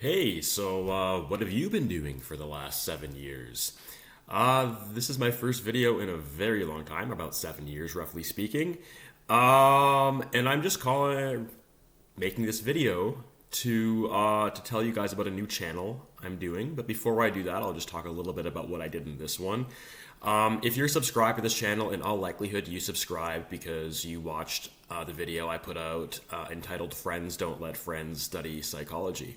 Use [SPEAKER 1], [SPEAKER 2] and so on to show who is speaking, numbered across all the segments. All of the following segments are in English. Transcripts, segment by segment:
[SPEAKER 1] Hey, what have you been doing for the last 7 years? This is my first video in a very long time, about 7 years, roughly speaking. And I'm just making this video to tell you guys about a new channel I'm doing. But before I do that, I'll just talk a little bit about what I did in this one. If you're subscribed to this channel, in all likelihood, you subscribed because you watched the video I put out entitled "Friends Don't Let Friends Study Psychology."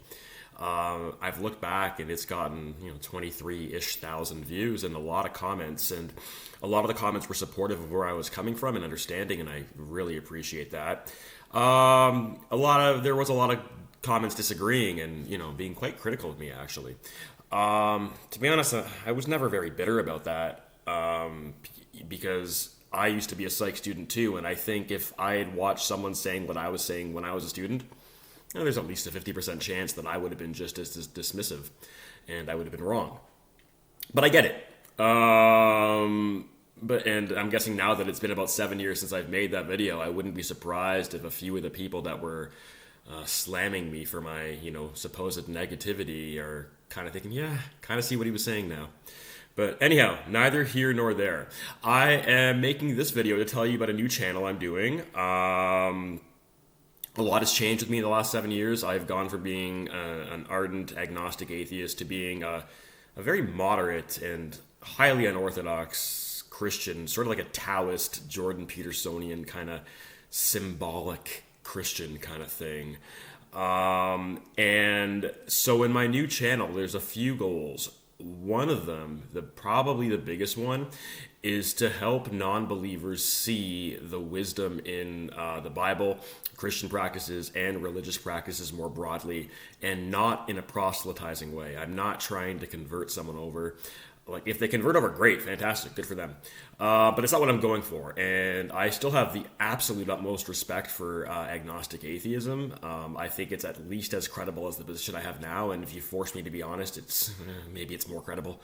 [SPEAKER 1] I've looked back and it's gotten 23-ish thousand views and a lot of comments, and a lot of the comments were supportive of where I was coming from and understanding, and I really appreciate that. There was a lot of comments disagreeing and being quite critical of me actually. To be honest, I was never very bitter about that because I used to be a psych student too, and I think if I had watched someone saying what I was saying when I was a student, there's at least a 50% chance that I would have been just as dismissive and I would have been wrong. But I get it. And I'm guessing now that it's been about 7 years since I've made that video, I wouldn't be surprised if a few of the people that were slamming me for my, supposed negativity are kind of thinking, yeah, kind of see what he was saying now. But anyhow, neither here nor there. I am making this video to tell you about a new channel I'm doing. A lot has changed with me in the last 7 years. I've gone from being an ardent agnostic atheist to being a very moderate and highly unorthodox Christian, sort of like a Taoist, Jordan Petersonian kind of symbolic Christian kind of thing. And so in my new channel, there's a few goals. One of them, probably the biggest one, is to help non-believers see the wisdom in the Bible, Christian practices, and religious practices more broadly, and not in a proselytizing way. I'm not trying to convert someone over. Like, if they convert over, great, fantastic, good for them. But it's not what I'm going for. And I still have the absolute utmost respect for agnostic atheism. I think it's at least as credible as the position I have now. And if you force me to be honest, maybe it's more credible.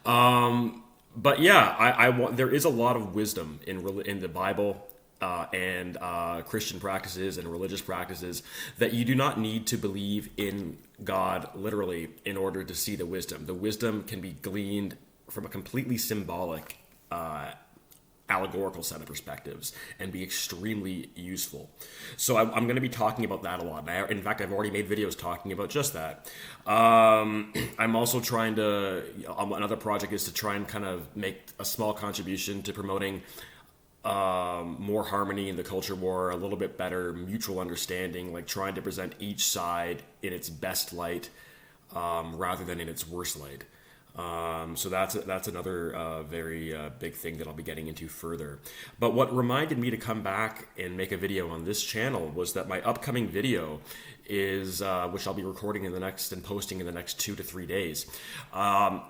[SPEAKER 1] But yeah, there is a lot of wisdom in the Bible and Christian practices and religious practices that you do not need to believe in God literally in order to see the wisdom. The wisdom can be gleaned from a completely symbolic, allegorical set of perspectives and be extremely useful. So I'm going to be talking about that a lot. In fact, I've already made videos talking about just that. I'm also trying to, another project is to try and kind of make a small contribution to promoting more harmony in the culture war, a little bit better mutual understanding, like trying to present each side in its best light rather than in its worst light. So that's another very big thing that I'll be getting into further. But what reminded me to come back and make a video on this channel was that my upcoming video is, which I'll be recording and posting in the next 2 to 3 days.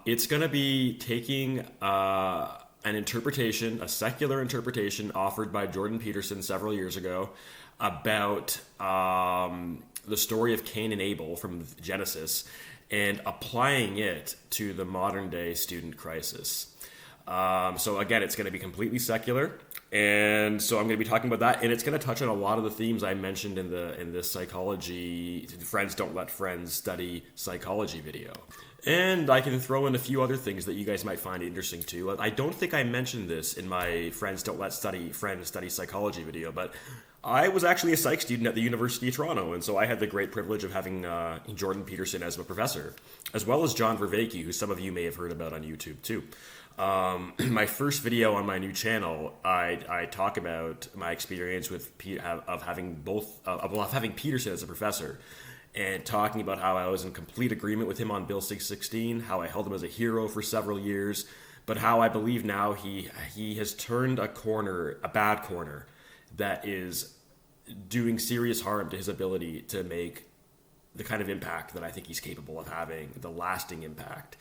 [SPEAKER 1] It's going to be taking an interpretation, a secular interpretation offered by Jordan Peterson several years ago about the story of Cain and Abel from Genesis, and applying it to the modern day student crisis. So again, it's going to be completely secular, and so I'm going to be talking about that, and it's going to touch on a lot of the themes I mentioned in this psychology, Friends Don't Let Friends Study Psychology video. And I can throw in a few other things that you guys might find interesting too. I don't think I mentioned this in my Friends Don't Let Friends Study Psychology video, but I was actually a psych student at the University of Toronto, and so I had the great privilege of having Jordan Peterson as a professor, as well as John Vervaeke, who some of you may have heard about on YouTube too. My first video on my new channel, I talk about my experience of having Peterson as a professor, and talking about how I was in complete agreement with him on Bill 616, how I held him as a hero for several years, but how I believe now he has turned a bad corner, that is doing serious harm to his ability to make the kind of impact that I think he's capable of having, the lasting impact.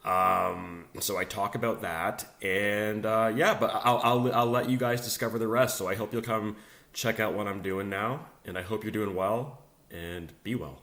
[SPEAKER 1] So I talk about that, and but I'll let you guys discover the rest. So I hope you'll come check out what I'm doing now, and I hope you're doing well, and be well.